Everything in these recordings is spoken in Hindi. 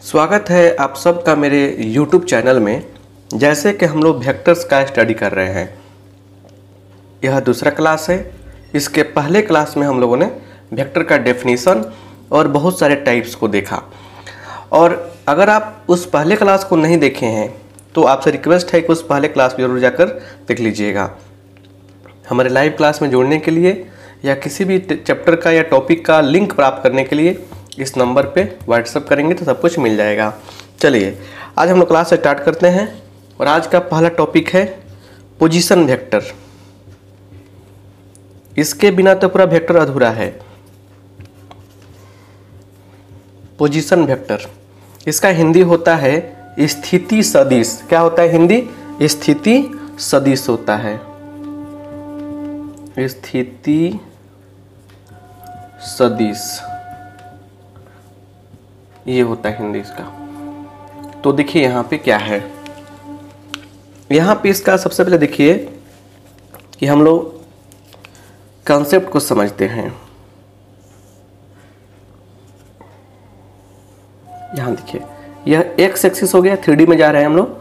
स्वागत है आप सबका मेरे YouTube चैनल में। जैसे कि हम लोग वेक्टर्स का स्टडी कर रहे हैं, यह दूसरा क्लास है। इसके पहले क्लास में हम लोगों ने वेक्टर का डेफिनेशन और बहुत सारे टाइप्स को देखा। और अगर आप उस पहले क्लास को नहीं देखे हैं तो आपसे रिक्वेस्ट है कि उस पहले क्लास को जरूर जाकर देख लीजिएगा। हमारे लाइव क्लास में जुड़ने के लिए या किसी भी चैप्टर का या टॉपिक का लिंक प्राप्त करने के लिए इस नंबर पे व्हाट्सएप करेंगे तो सब कुछ मिल जाएगा। चलिए आज हम लोग क्लास स्टार्ट करते हैं और आज का पहला टॉपिक है पोजीशन वेक्टर। इसके बिना तो पूरा वेक्टर अधूरा है। पोजीशन वेक्टर, इसका हिंदी होता है स्थिति सदिश। क्या होता है हिंदी? स्थिति सदिश होता है। स्थिति सदिश ये होता है हिंदी इसका। तो देखिए यहाँ पे क्या है, यहाँ पे इसका सबसे पहले देखिए कि हम लोग कॉन्सेप्ट को समझते हैं। यहाँ देखिए यह एक्स एक्सिस हो गया, 3D में जा रहे हैं हम लोग।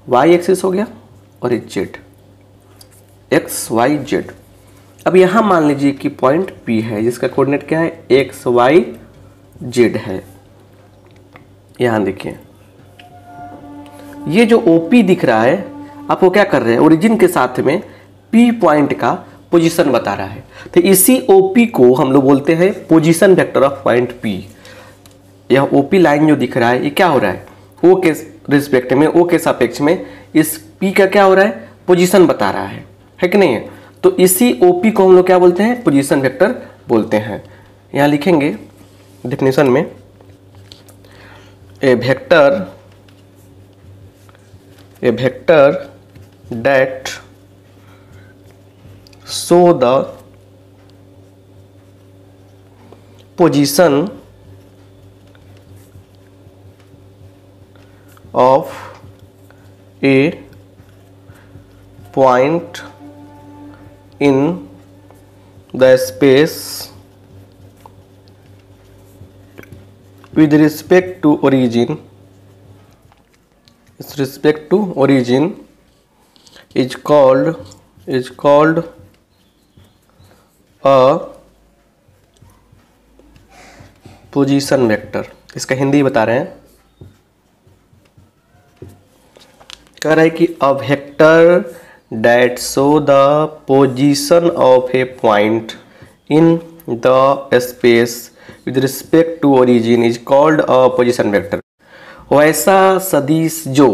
वाई एक्सिस हो गया और ये जेड, एक्स वाई जेड। अब यहाँ मान लीजिए कि पॉइंट P है जिसका कोऑर्डिनेट क्या है, एक्स वाई जेड है। यहाँ देखिए ये जो OP दिख रहा है, आपको क्या कर रहे हैं, ओरिजिन के साथ में P पॉइंट का पोजीशन बता रहा है। तो इसी OP को हम लोग बोलते हैं position vector of point P। यह OP लाइन जो दिख रहा है ये क्या हो रहा है, O के रिस्पेक्ट में, O के सापेक्ष में इस P का क्या हो रहा है, पोजीशन बता रहा है कि नहीं है। तो इसी OP को हम लोग क्या बोलते हैं, पोजीशन वेक्टर बोलते हैं। यहाँ लिखेंगे डेफिनेशन में, a vector that show the position of a point in the space with respect to origin, is called a position vector। इसका हिंदी बता रहे हैं, कह रहा है कि a vector that show the position of a point in the space with respect to origin is called a position vector। वैसा सदिश जो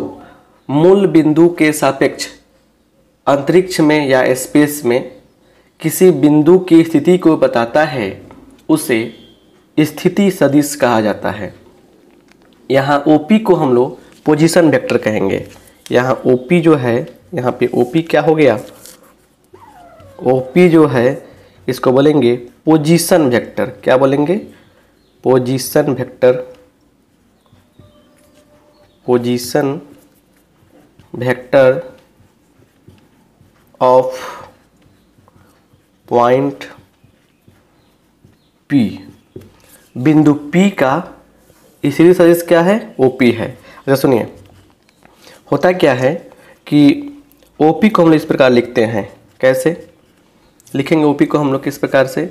मूल बिंदु के सापेक्ष अंतरिक्ष में या स्पेस में किसी बिंदु की स्थिति को बताता है उसे स्थिति सदिश कहा जाता है। यहाँ OP को हम लोग पोजीशन वेक्टर कहेंगे। यहाँ OP जो है, यहाँ पे OP क्या हो गया, OP जो है इसको बोलेंगे पोजीशन वेक्टर। क्या बोलेंगे, position vector. Position vector of point P। बिंदु P का स्थिति सदिश क्या है, OP है। अच्छा सुनिए, होता क्या है कि OP को हम लोग इस प्रकार लिखते हैं। कैसे लिखेंगे OP को हम लोग किस प्रकार से,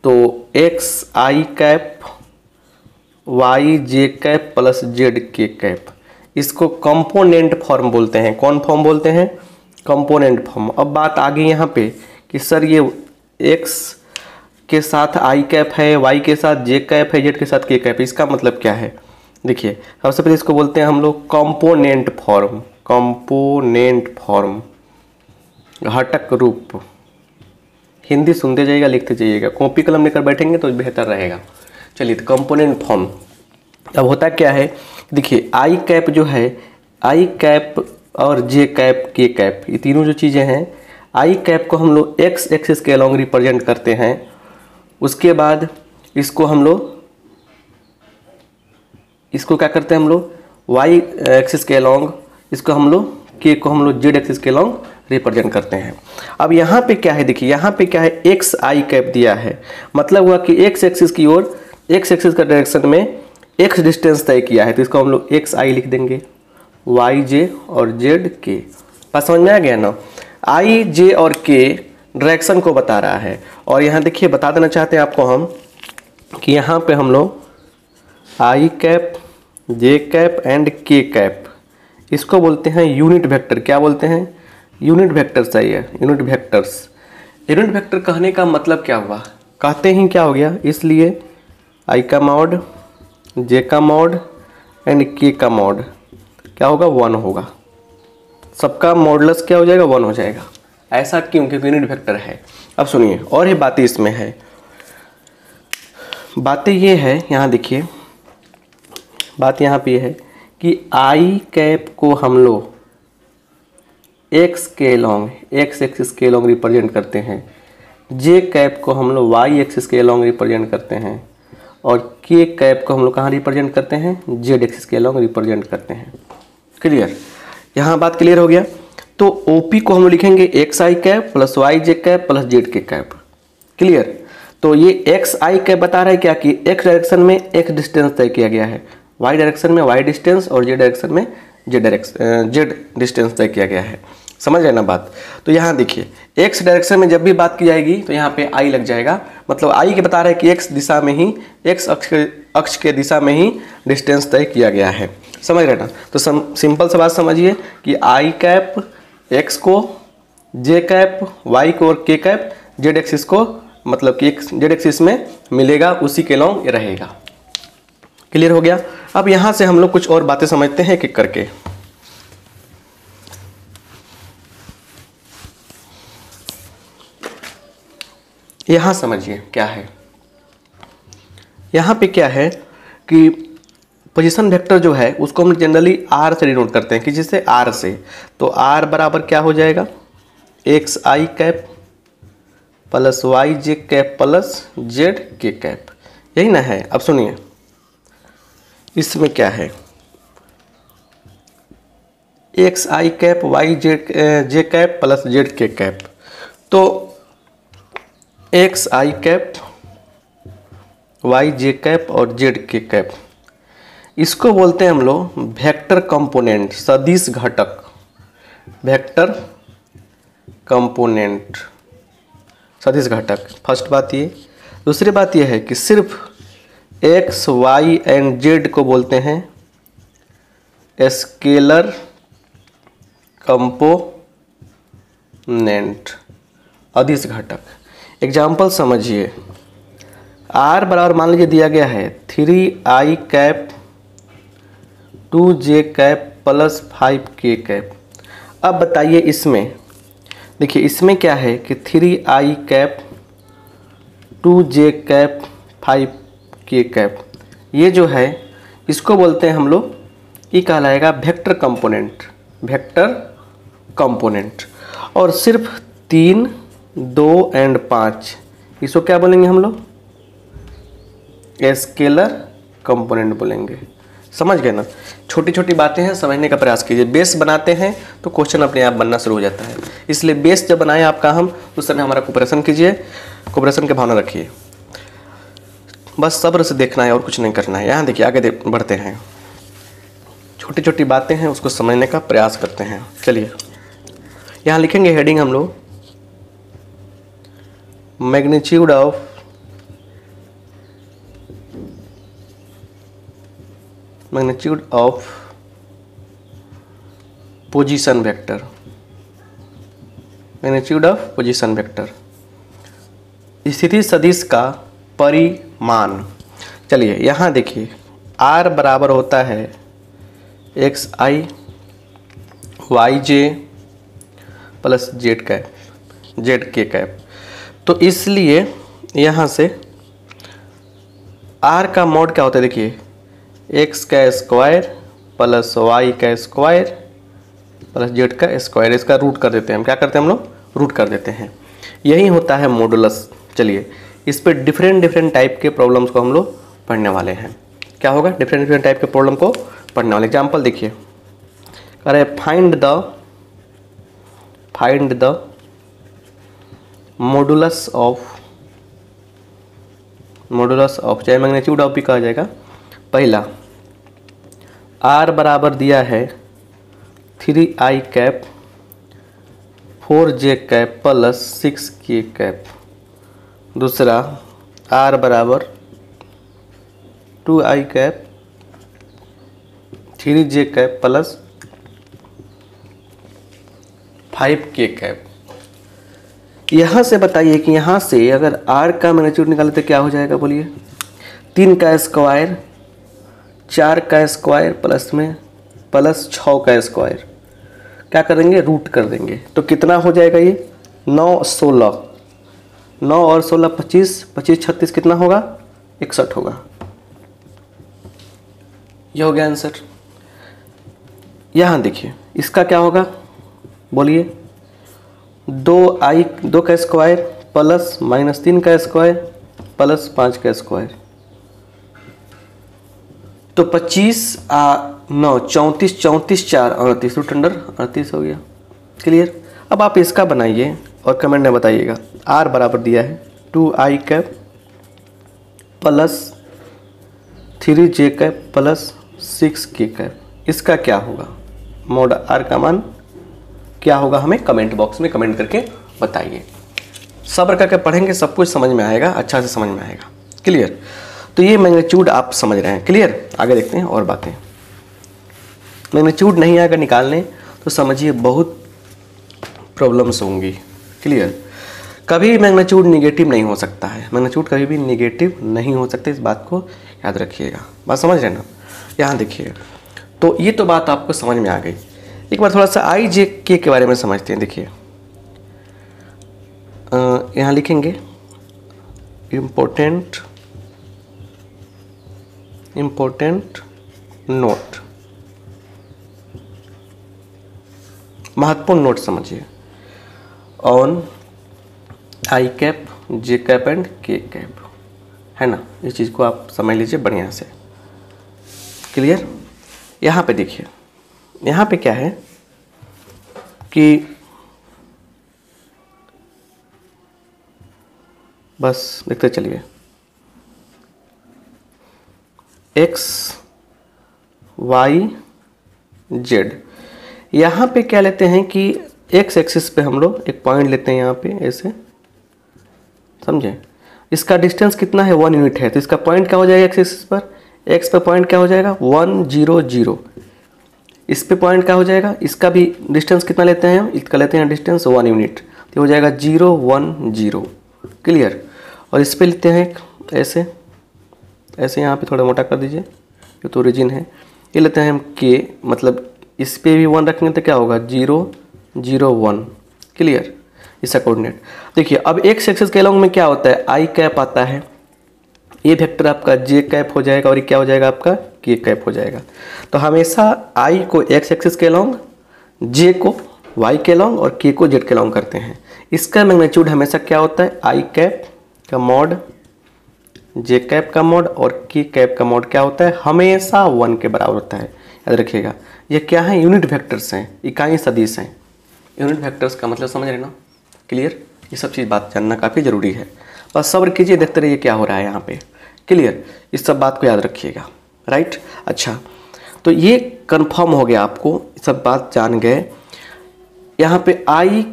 तो एक्स आई cap Y j cap plus Z के कैप, इसको कंपोनेंट फॉर्म बोलते हैं। कौन फॉर्म बोलते हैं, कंपोनेंट फॉर्म। अब बात आ गई यहाँ पे कि सर ये एक्स के साथ आई कैप है, वाई के साथ जे कैप है, जेड के साथ के कैप, इसका मतलब क्या है। देखिए सबसे पहले इसको बोलते हैं हम लोग कंपोनेंट फॉर्म। कंपोनेंट फॉर्म, घटक रूप। हिंदी सुनते जाइएगा, लिखते जाइएगा, कॉपी कलम लेकर बैठेंगे तो बेहतर रहेगा। चलिए तो कंपोनेंट फॉर्म। अब होता क्या है, देखिए आई कैप जो है, आई कैप और जे कैप के कैप, ये तीनों जो चीज़ें हैं, आई कैप को हम लोग एक्स एक्सिस के अलॉन्ग रिप्रेजेंट करते हैं। उसके बाद इसको हम लोग, इसको क्या करते हैं हम लोग, वाई एक्सिस के अलॉन्ग, इसको हम लोग के को हम लोग जेड एक्सिस के अलॉन्ग रिप्रेजेंट करते हैं। अब यहाँ पे क्या है, देखिए यहाँ पे क्या है, एक्स आई कैप दिया है, मतलब हुआ कि एक्स एक्सिस की ओर, एक्स एक्सिस का डायरेक्शन में एक्स डिस्टेंस तय किया है तो इसको हम लोग एक्स आई लिख देंगे, वाई जे और जेड के। बात समझ में आ गया ना। आई जे और के डायरेक्शन को बता रहा है। और यहाँ देखिए बता देना चाहते हैं आपको हम कि यहाँ पे हम लोग आई कैप, जे कैप एंड के कैप, इसको बोलते हैं यूनिट वेक्टर। क्या बोलते हैं? Unit vector. सही है, यूनिट वेक्टर्स। यूनिट वेक्टर कहने का मतलब क्या हुआ? कहते ही क्या हो गया, इसलिए आई का मॉड, जे का मॉड एंड के का मॉड क्या होगा? 1 होगा। सबका मॉडुलस क्या हो जाएगा? 1 हो जाएगा। ऐसा क्यों? क्योंकि यूनिट वेक्टर है। अब सुनिए और ये बातें इसमें है। बातें ये है, यहाँ देखिए बात यहाँ पे है कि आई कैप को हम लोग एक्स के लॉन्ग, एक्स एक्सिस के लॉन्ग रिप्रेजेंट करते हैं, जे कैप को हम लोग वाई एक्सिस के लॉन्ग रिप्रेजेंट करते हैं, और के कैप को हम लोग कहाँ रिप्रेजेंट करते हैं? जेड एक्सिस के लॉन्ग रिप्रेजेंट करते हैं। क्लियर? यहाँ बात क्लियर हो गया। तो ओपी को हम लिखेंगे एक्स आई cap plus Y j cap plus Z के कैप। क्लियर? तो ये एक्स आई कैप बता रहा है क्या कि एक्स डायरेक्शन में एक्स डिस्टेंस तय किया गया है, वाई डायरेक्शन में वाई डिस्टेंस और जेड डायरेक्शन में जेड डिस्टेंस तय किया गया है। समझ रहे ना बात? तो यहाँ देखिए एक्स डायरेक्शन में जब भी बात की जाएगी तो यहाँ पे आई लग जाएगा। मतलब आई के बता रहा है कि एक्स दिशा में ही, एक्स अक्ष के दिशा में ही डिस्टेंस तय किया गया है। समझ रहे ना? तो सिंपल सा बात समझिए कि आई कैप एक्स को, जे कैप वाई को और के कैप जेड एक्सिस को, मतलब कि एक जेड एक्सिस में मिलेगा, उसी के लॉन्ग रहेगा। क्लियर हो गया? अब यहाँ से हम लोग कुछ और बातें समझते हैं एक एक करके। यहाँ समझिए क्या है। यहाँ पे क्या है कि पोजीशन वेक्टर जो है उसको हम जनरली आर से डिनोट करते हैं, कि जिससे आर से, तो आर बराबर क्या हो जाएगा? एक्स आई cap plus Y j cap plus Z के कैप। यही ना है? अब सुनिए इसमें क्या है, एक्स आई cap Y j cap plus Z के कैप। तो एक्स आई कैप वाई जे कैप और जेड के कैप, इसको बोलते हैं हम लोग वेक्टर कंपोनेंट, सदिश घटक, वेक्टर कंपोनेंट, सदिश घटक। फर्स्ट बात ये। दूसरी बात ये है कि सिर्फ एक्स वाई एंड जेड को बोलते हैं स्केलर कंपोनेंट, अदिश घटक। एग्जाम्पल समझिए, आर बराबर मान लीजिए दिया गया है 3i cap 2j cap plus 5k cap. अब बताइए इसमें, देखिए इसमें क्या है कि 3i cap 2j cap 5k cap, ये जो है इसको बोलते हैं हम लोग, ये कहलाएगा वेक्टर कंपोनेंट, वेक्टर कंपोनेंट। और सिर्फ 3, 2 एंड 5 इसको क्या बोलेंगे हम लोग? स्केलर कंपोनेंट बोलेंगे। समझ गए ना? छोटी छोटी बातें हैं, समझने का प्रयास कीजिए। बेस बनाते हैं तो क्वेश्चन अपने आप बनना शुरू हो जाता है। इसलिए बेस जब बनाए आपका हम, उस समय हमारा कोऑपरेशन कीजिए, कोऑपरेशन की भावना रखिए। बस सब्र से देखना है और कुछ नहीं करना है। यहाँ देखिए आगे बढ़ते हैं, छोटी छोटी बातें हैं उसको समझने का प्रयास करते हैं। चलिए यहाँ लिखेंगे हेडिंग हम लोग, magnitude of position vector, magnitude of position vector, स्थिति सदिश का परिमाण। चलिए यहाँ देखिए आर बराबर होता है एक्स आई Y J plus Z cap, Z के कैप। तो इसलिए यहाँ से आर का मॉड क्या होता है? देखिए एक्स का स्क्वायर प्लस वाई का स्क्वायर प्लस जेड का स्क्वायर, इसका रूट कर देते हैं हम। क्या करते हैं हम लोग? रूट कर देते हैं। यही होता है मॉडुलस। चलिए इस पे डिफरेंट टाइप के प्रॉब्लम्स को हम लोग पढ़ने वाले हैं। क्या होगा? डिफरेंट टाइप के प्रॉब्लम को पढ़ने वाले। एग्जाम्पल देखिए, कह रहे फाइंड द मॉडुलस ऑफ, चाहे मैग्नीट्यूड ऑफ भी कहा जाएगा, पहला r बराबर दिया है 3i cap 4j cap plus 6k cap. दूसरा r बराबर 2i cap 3j cap plus 5k cap. यहाँ से बताइए कि यहाँ से अगर r का मैग्नीट्यूड निकाले तो क्या हो जाएगा, बोलिए। 3 का स्क्वायर 4 का स्क्वायर प्लस में प्लस 6 का स्क्वायर, क्या करेंगे, रूट कर देंगे। तो कितना हो जाएगा ये 9 16, 9 और 16 25, 25 36 कितना होगा 61 होगा। ये हो गया आंसर। यहाँ देखिए इसका क्या होगा, बोलिए। 2 का स्क्वायर प्लस माइनस 3 का स्क्वायर प्लस 5 का स्क्वायर, तो 25 9 34 34 4 38 रूट अंडर 38 हो गया। क्लियर। अब आप इसका बनाइए और कमेंट में बताइएगा। r बराबर दिया है 2i cap plus 3j cap plus 6k cap, इसका क्या होगा, मोड r का मान क्या होगा, हमें कमेंट बॉक्स में कमेंट करके बताइए। सब्र करके पढ़ेंगे, सब कुछ समझ में आएगा, अच्छा से समझ में आएगा। क्लियर। तो ये मैग्नीट्यूड आप समझ रहे हैं। क्लियर। आगे देखते हैं और बातें। मैग्नीट्यूड नहीं आएगा निकालने तो समझिए बहुत प्रॉब्लम्स होंगी। क्लियर। कभी मैग्नीट्यूड निगेटिव नहीं हो सकता है, मैग्नीट्यूड कभी भी निगेटिव नहीं हो सकता, इस बात को याद रखिएगा। बात समझ रहे ना। यहाँ देखिए, तो ये तो बात आपको समझ में आ गई। एक बार थोड़ा सा आई जे के बारे में समझते हैं। देखिए यहाँ लिखेंगे इम्पोर्टेंट नोट, महत्वपूर्ण नोट समझिए on I cap J cap and के कैप, है ना। इस चीज़ को आप समझ लीजिए बढ़िया से। क्लियर। यहाँ पे देखिए, यहाँ पे क्या है कि बस देखते चलिए, x y z। यहाँ पे क्या लेते हैं कि x एक्सिस पे हम लोग एक पॉइंट लेते हैं, यहाँ पे ऐसे, समझे। इसका डिस्टेंस कितना है 1 यूनिट है, तो इसका पॉइंट क्या हो जाएगा x एक्सिस पर, x पे पॉइंट क्या हो जाएगा 1 0 0। इस पे पॉइंट क्या हो जाएगा, इसका भी डिस्टेंस कितना लेते हैं हम, इसका लेते हैं डिस्टेंस 1 यूनिट, तो हो जाएगा 0 1 0। क्लियर। और इस पे लेते हैं ऐसे ऐसे, यहाँ पे थोड़ा मोटा कर दीजिए, ये तो ओरिजिन है। ये लेते हैं हम के, मतलब इस पे भी 1 रखेंगे तो क्या होगा 0 0 1। क्लियर। इसका कोऑर्डिनेट देखिए। अब एक्स एक्सिस के लॉन्ग में क्या होता है, आई कैप आता है, ये वेक्टर आपका जे कैप हो जाएगा और ये क्या हो जाएगा आपका के कैप हो जाएगा। तो हमेशा आई को एक्स एक्सिस के लॉन्ग, जे को वाई के लॉन्ग और के को जेड के लॉन्ग करते हैं। इसका मैग्नीट्यूड हमेशा क्या होता है, आई कैप का मॉड, जे कैप का मॉड और के कैप का मॉड क्या होता है, हमेशा 1 के बराबर होता है। याद रखिएगा, ये क्या है, यूनिट वेक्टर्स हैं, इकाई सदिश हैं। यूनिट वेक्टर्स का मतलब समझ रहे ना। क्लियर। ये सब चीज़ बात जानना काफ़ी ज़रूरी है। बस सब्र कीजिए, देखते रहिए क्या हो रहा है यहाँ पे। क्लियर। इस सब बात को याद रखिएगा। राइट। अच्छा, तो ये कंफर्म हो गया, आपको सब बात जान गए। यहाँ पे आई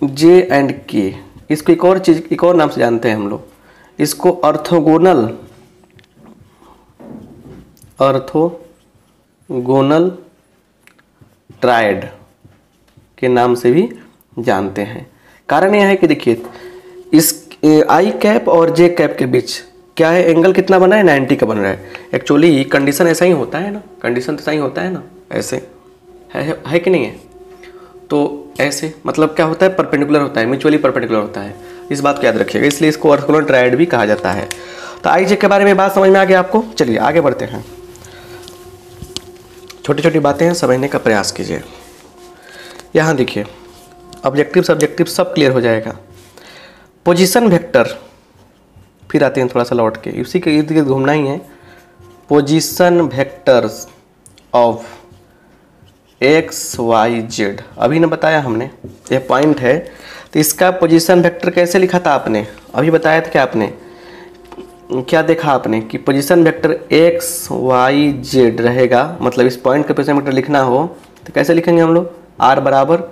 जे एंड के, इसको एक और चीज़, एक और नाम से जानते हैं हम लोग, इसको ऑर्थोगोनल ट्रायड के नाम से भी जानते हैं। कारण यह है कि देखिए, इस आई कैप और जे कैप के बीच क्या है, एंगल कितना बना है, 90 का बन रहा है। एक्चुअली कंडीशन ऐसा ही होता है ना, कंडीशन तो ऐसा ही होता है ना, ऐसे है कि नहीं है। तो ऐसे मतलब क्या होता है, परपेंडिकुलर होता है, म्यूचुअली परपेंडिकुलर होता है। इस बात को याद रखिएगा, इसलिए इसको ऑर्थोगोनल ट्रायड भी कहा जाता है। तो आई जे के बारे में बात समझ में आ गया आपको। चलिए आगे बढ़ते हैं, छोटी छोटी बातें हैं, समझने का प्रयास कीजिए। यहाँ देखिए, ऑब्जेक्टिव सब्जेक्टिव सब क्लियर हो जाएगा। पोजीशन वेक्टर, फिर आते हैं थोड़ा सा लौट के, उसी के इर्द गिर्द घूमना ही है। Position vectors of x y z, अभी ना बताया हमने, यह पॉइंट है। तो इसका पोजीशन वेक्टर कैसे लिखा था आपने, अभी बताया था क्या आपने, क्या देखा आपने कि position vector x y z रहेगा, मतलब इस पॉइंट का पोजीशन वेक्टर लिखना हो तो कैसे लिखेंगे हम लोग, आर बराबर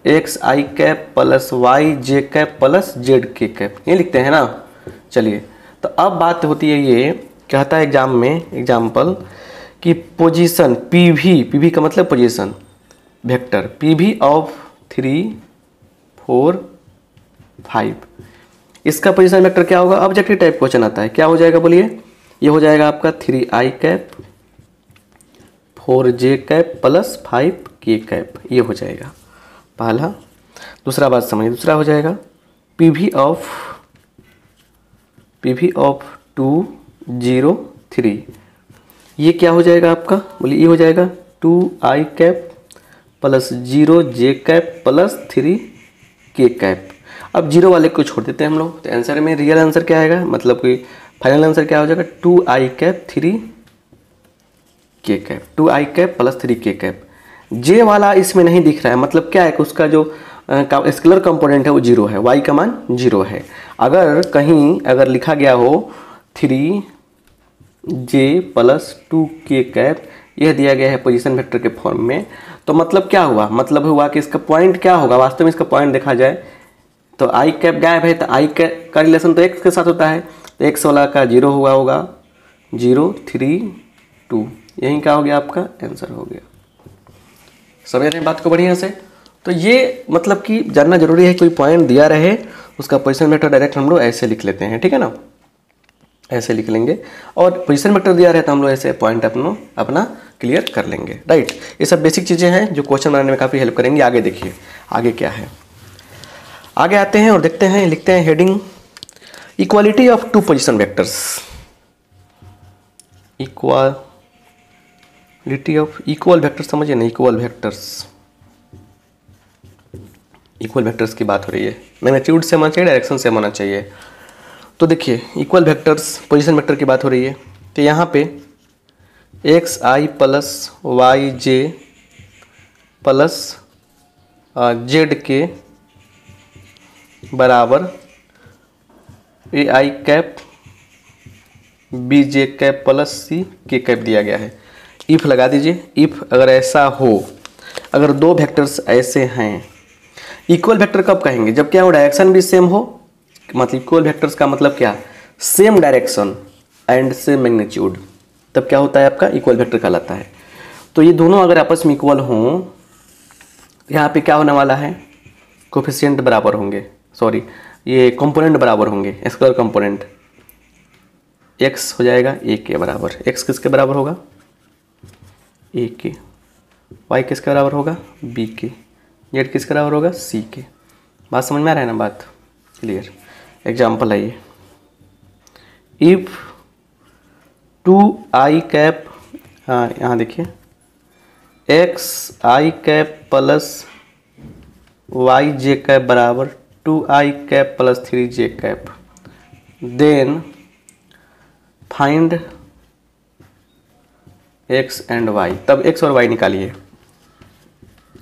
एक्स आई cap plus Y j cap plus Z के कैप, ये लिखते हैं ना। चलिए, तो अब बात होती है, ये कहता है एग्जाम में एग्जाम्पल कि पोजीशन पीवी का मतलब पोजीशन वेक्टर पीवी ऑफ 3 4 5, इसका पोजीशन वेक्टर क्या होगा, ऑब्जेक्टिव टाइप क्वेश्चन आता है, क्या हो जाएगा बोलिए, ये हो जाएगा आपका 3i cap 4j cap plus 5k cap, ये हो जाएगा पहला। दूसरा बात समझिए, दूसरा हो जाएगा पीवी ऑफ 2 0 3, ये क्या हो जाएगा आपका, बोलिए ये हो जाएगा 2i cap plus 0j cap plus 3k cap. अब जीरो वाले को छोड़ देते हैं हम लोग, तो आंसर में रियल आंसर क्या आएगा, मतलब कि फाइनल आंसर क्या हो जाएगा, 2i cap 3k cap, 2i cap plus 3k cap. J वाला इसमें नहीं दिख रहा है, मतलब क्या है कि उसका जो स्केलर कंपोनेंट है वो जीरो है, y का मान जीरो है। अगर कहीं अगर लिखा गया हो 3j प्लस 2k कैप, यह दिया गया है पोजीशन वेक्टर के फॉर्म में, तो मतलब क्या हुआ, मतलब हुआ कि इसका पॉइंट क्या होगा, वास्तव में इसका पॉइंट देखा जाए तो आई कैप गायब है, तो आई कैप का रिलेशन तो एक्स के साथ होता है, तो एक्स वाला का जीरो हुआ होगा 0 3 2, यही क्या हो गया आपका आंसर हो गया। समझ रहे हैं बात को बढ़िया से। तो ये मतलब कि जानना जरूरी है, कोई पॉइंट दिया रहे उसका पोजीशन वेक्टर डायरेक्ट हम लोग ऐसे लिख लेते हैं, ठीक है ना, ऐसे लिख लेंगे, और पोजीशन वेक्टर दिया रहे तो हम लोग ऐसे पॉइंट अपना क्लियर कर लेंगे, राइट। ये सब बेसिक चीज़ें हैं जो क्वेश्चन बनाने में काफ़ी हेल्प करेंगी। आगे देखिए आगे क्या है, आगे आते हैं और देखते हैं, लिखते हैं heading equality of two position vectors, equality of equal vectors, समझिए ना, इक्वल वेक्टर्स की बात हो रही है, मैग्नीट्यूड से होना चाहिए, डायरेक्शन से होना चाहिए। तो देखिए इक्वल वेक्टर्स पोजीशन वेक्टर की बात हो रही है, तो यहाँ पे X I plus Y J plus Z के बराबर A I cap B J cap plus C K cap दिया गया है। इफ़ लगा दीजिए, इफ़ अगर ऐसा हो, अगर दो वेक्टर्स ऐसे हैं, इक्वल वेक्टर कब कहेंगे, जब क्या हो डायरेक्शन भी सेम हो, मतलब इक्वल वेक्टर्स का मतलब क्या, same direction and same magnitude, तब क्या होता है आपका इक्वल वेक्टर कहलाता है। तो ये दोनों अगर आपस में इक्वल हों, यहाँ पे क्या होने वाला है, कोफिशिएंट बराबर होंगे, सॉरी ये कंपोनेंट बराबर होंगे, स्केलर कंपोनेंट, x हो जाएगा a के बराबर, x किसके बराबर होगा, a के, y किसके बराबर होगा, b के, z किसके बराबर होगा, c के। बात समझ में आ रहा है ना, बात क्लियर। एग्जाम्पल है ये, इफ 2i कैप, हाँ यहाँ देखिए xi cap plus Y j cap बराबर 2i cap plus 3j cap, then find x and y, तब x और y निकालिए।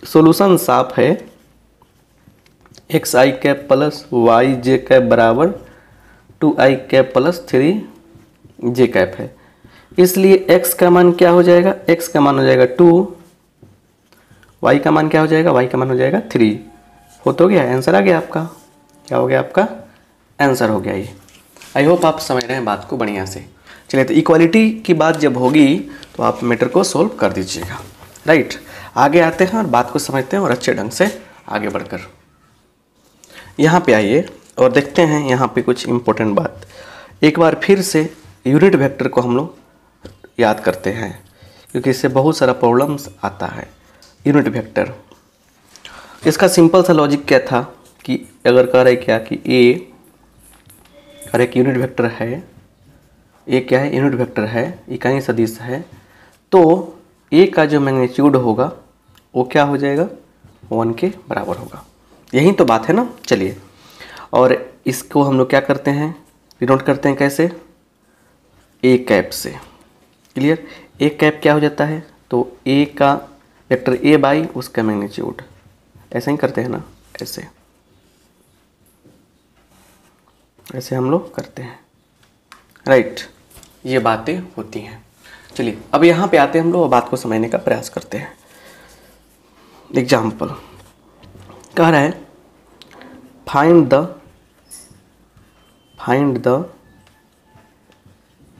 सॉल्यूशन साफ है, xi cap plus Y j cap बराबर 2i cap plus 3j cap है, इसलिए x का मान क्या हो जाएगा, x का मान हो जाएगा 2, y का मान क्या हो जाएगा, y का मान हो जाएगा 3, हो तो गया आंसर आ गया आपका, क्या हो गया आपका आंसर हो गया ये। आई होप आप समझ रहे हैं बात को बढ़िया से। चलिए, तो इक्वालिटी की बात जब होगी तो आप मैटर को सोल्व कर दीजिएगा, राइट। आगे आते हैं और बात को समझते हैं और अच्छे ढंग से आगे बढ़कर यहाँ पे आइए और देखते हैं यहाँ पे कुछ इम्पोर्टेंट बात। एक बार फिर से यूनिट वेक्टर को हम लोग याद करते हैं, क्योंकि इससे बहुत सारा प्रॉब्लम्स आता है। यूनिट वेक्टर, इसका सिंपल सा लॉजिक क्या था कि अगर कह रहे क्या कि ए अगर एक यूनिट वेक्टर है, ए क्या है, यूनिट वेक्टर है, इकाई सदिश है, तो ए का जो मैग्नीट्यूड होगा वो क्या हो जाएगा, 1 के बराबर होगा। यही तो बात है ना। चलिए, और इसको हम लोग क्या करते हैं, डिनोट करते हैं कैसे, ए कैप से, क्लियर। ए कैप क्या हो जाता है, तो ए का वेक्टर ए बाई उसका मैग्नीट्यूड, ऐसे ही करते हैं ना, ऐसे हम लोग करते हैं, राइट, ये बातें होती हैं। चलिए अब यहाँ पे आते हैं हम लोग, बात को समझने का प्रयास करते हैं। एग्जाम्पल कह रहा है find the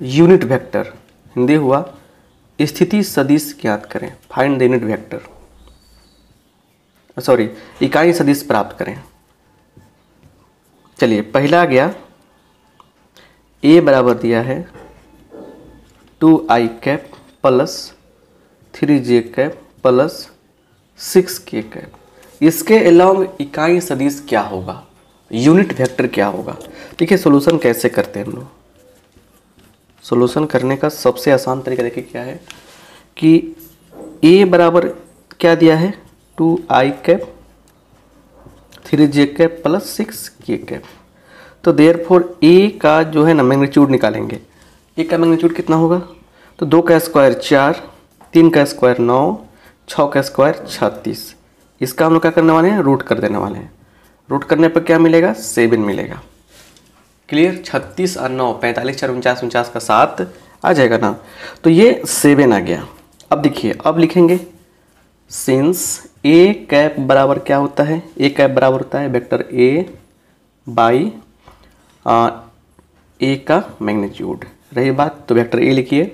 unit vector, Hindi हुआ स्थिति सदिश ज्ञात करें। Find the unit vector, sorry इकाई सदिश प्राप्त करें। चलिए पहला गया, ए बराबर दिया है 2i cap plus 3j cap plus 6k cap. इसके अलावा इकाई सदिश क्या होगा, यूनिट वेक्टर क्या होगा। देखिए सोल्यूशन कैसे करते हैं हम लोग। सोल्यूशन करने का सबसे आसान तरीका देखिए क्या है कि a बराबर क्या दिया है 2i cap 3j cap plus 6k cap. तो देयरफॉर a का जो है ना मैग्नीट्यूड निकालेंगे। a का मैग्नीट्यूड कितना होगा, तो 2 का स्क्वायर 4, 3 का स्क्वायर 9, 6 का स्क्वायर 36। इसका हम लोग क्या करने वाले हैं, रूट कर देने वाले हैं। रूट करने पर क्या मिलेगा, 7 मिलेगा। क्लियर, 36 और 9 45 4 49 49 का 7 आ जाएगा ना, तो ये 7 आ गया। अब देखिए अब लिखेंगे सिंस ए कैप बराबर क्या होता है, ए कैप बराबर होता है वेक्टर ए बाई ए का मैग्नीट्यूड। रही बात तो वेक्टर ए लिखिए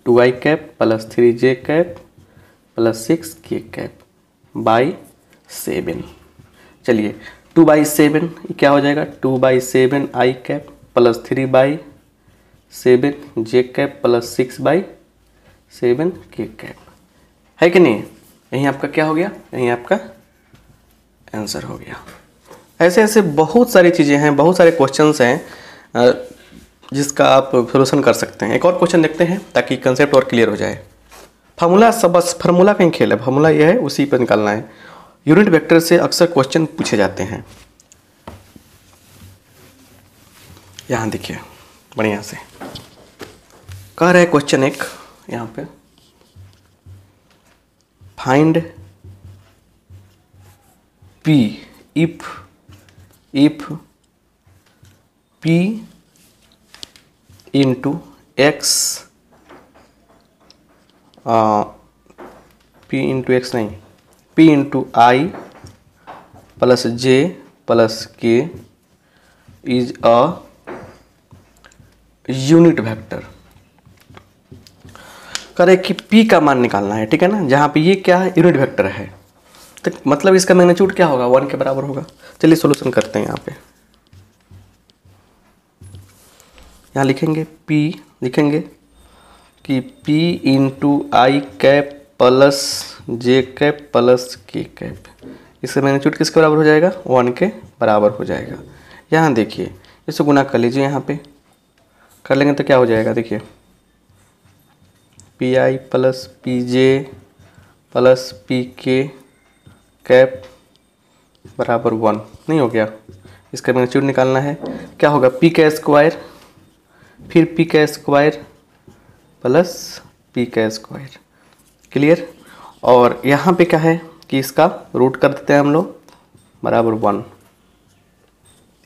2i cap plus 3j cap plus 6k cap by 7। चलिए 2/7 क्या हो जाएगा, 2/7 i cap plus 3/7 j cap plus 6/7 k cap है कि नहीं। यहीं आपका क्या हो गया, यहीं आपका आंसर हो गया। ऐसे ऐसे बहुत सारी चीज़ें हैं, बहुत सारे क्वेश्चंस हैं जिसका आप सोल्यूशन कर सकते हैं। एक और क्वेश्चन देखते हैं ताकि कंसेप्ट और क्लियर हो जाए। फार्मूला सब बस फार्मूला कहीं खेल है, फार्मूला ये है उसी पर निकालना है। यूनिट वेक्टर से अक्सर क्वेश्चन पूछे जाते हैं। यहाँ देखिए बढ़िया से कह रहा है क्वेश्चन एक यहाँ पे, find p if p into x p into x नहीं, p into i plus j plus k is a unit vector. करे कि p का मान निकालना है, ठीक है ना, जहाँ पे ये क्या है यूनिट वेक्टर है, तो मतलब इसका मैग्नीट्यूड क्या होगा, 1 के बराबर होगा। चलिए सॉल्यूशन करते हैं। यहाँ पे यहाँ लिखेंगे p, लिखेंगे कि p इंटू आई कैप प्लस जे कैप प्लस के कैप, इसका मैग्नीट्यूड किसके बराबर हो जाएगा, 1 के बराबर हो जाएगा। यहाँ देखिए इसको गुना कर लीजिए, यहाँ पे कर लेंगे तो क्या हो जाएगा, देखिए P I plus P J plus P के कैप बराबर 1 नहीं हो गया। इसका मैग्नीट्यूड निकालना है, क्या होगा पी का स्क्वायर फिर पी का स्क्वायर प्लस पी का स्क्वायर। क्लियर। और यहाँ पे क्या है कि इसका रूट कर देते हैं हम लोग बराबर 1।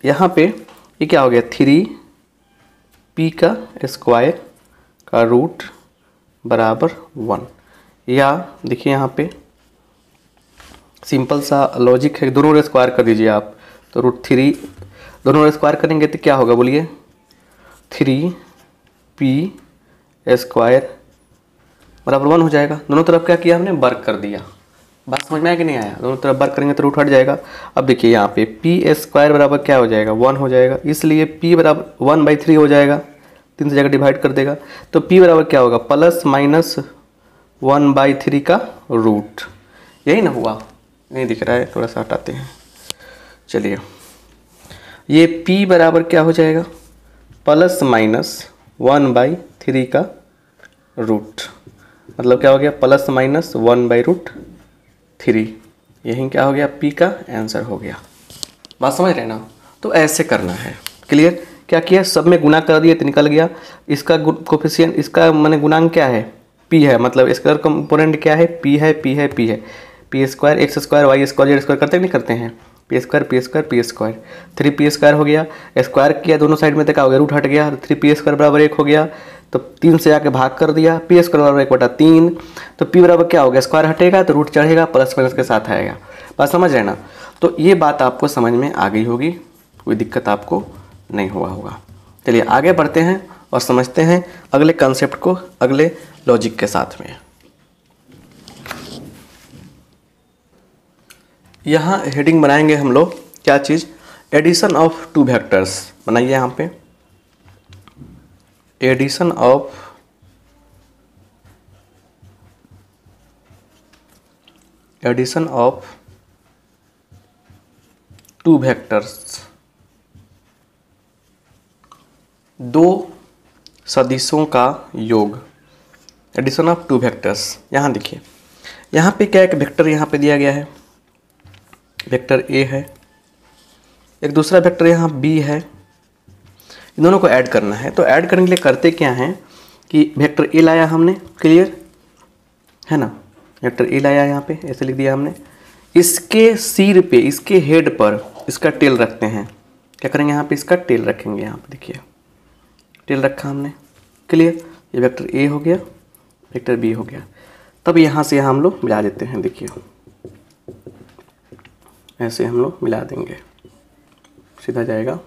यहाँ पे ये क्या हो गया 3p का स्क्वायर का रूट बराबर 1। या देखिए यहाँ पे सिंपल सा लॉजिक है, दोनों स्क्वायर कर दीजिए आप, तो √3 दोनों स्क्वायर करेंगे तो क्या होगा बोलिए 3p स्क्वायर बराबर 1 हो जाएगा। दोनों तरफ क्या किया हमने, वर्क कर दिया। बात समझ में आया कि नहीं आया, दोनों तरफ वर्क करेंगे तो रूट हट जाएगा। अब देखिए यहाँ पे p स्क्वायर बराबर क्या हो जाएगा 1 हो जाएगा, इसलिए p बराबर 1/3 हो जाएगा, 3 से जगह डिवाइड कर देगा, तो p बराबर क्या होगा प्लस माइनस 1/3 का रूट। यही ना हुआ, नहीं दिख रहा है, थोड़ा सा हटाते हैं। चलिए ये p बराबर क्या हो जाएगा प्लस माइनस 1/3 का रूट, मतलब क्या हो गया प्लस माइनस 1/√3। यही क्या हो गया p का आंसर हो गया। बात समझ रहे ना, तो ऐसे करना है। क्लियर। क्या किया, सब में गुना कर दिया तो निकल गया। इसका कोफिशिएंट, इसका माने गुणांक क्या है p है, मतलब स्क्वायर कंपोनेंट क्या है p है, p है, p है, p square x square y square z square करते नहीं करते हैं, P square P square P square, 3p² हो गया, स्क्वायर किया दोनों साइड में तो क्या हो गया, रूट हट गया, 3p² बराबर 1 हो गया, तो 3 से आके भाग कर दिया, p² बराबर 1/3, तो p बराबर क्या हो गया, स्क्वायर हटेगा तो रूट चढ़ेगा, प्लस माइनस के साथ आएगा। बात समझ रहे ना। तो ये बात आपको समझ में आ गई होगी, कोई दिक्कत आपको नहीं हुआ होगा। चलिए आगे बढ़ते हैं और समझते हैं अगले कंसेप्ट को अगले लॉजिक के साथ में। यहाँ हेडिंग बनाएंगे हम लोग, क्या चीज़, एडिशन ऑफ टू वेक्टर्स बनाइए यहाँ पे, एडिशन ऑफ टू वेक्टर्स, दो सदिशों का योग, एडिशन ऑफ टू वेक्टर्स। यहाँ देखिए, यहाँ पे क्या एक वेक्टर यहाँ पे दिया गया है, वेक्टर ए है, एक दूसरा वेक्टर यहाँ बी है, इन दोनों को ऐड करना है। तो ऐड करने के लिए करते क्या हैं कि वेक्टर ए लाया हमने, क्लियर है ना, वेक्टर ए लाया यहाँ पे, ऐसे लिख दिया हमने, इसके सिर पे, इसके हेड पर इसका टेल रखते हैं। क्या करेंगे यहाँ पे, इसका टेल रखेंगे। यहाँ पे देखिए टेल रखा हमने, क्लियर, ये वेक्टर ए हो गया, वेक्टर बी हो गया। तब यहाँ से यहाँ हम लोग मिला देते हैं, देखिए ऐसे हम लोग मिला देंगे, सीधा जाएगा।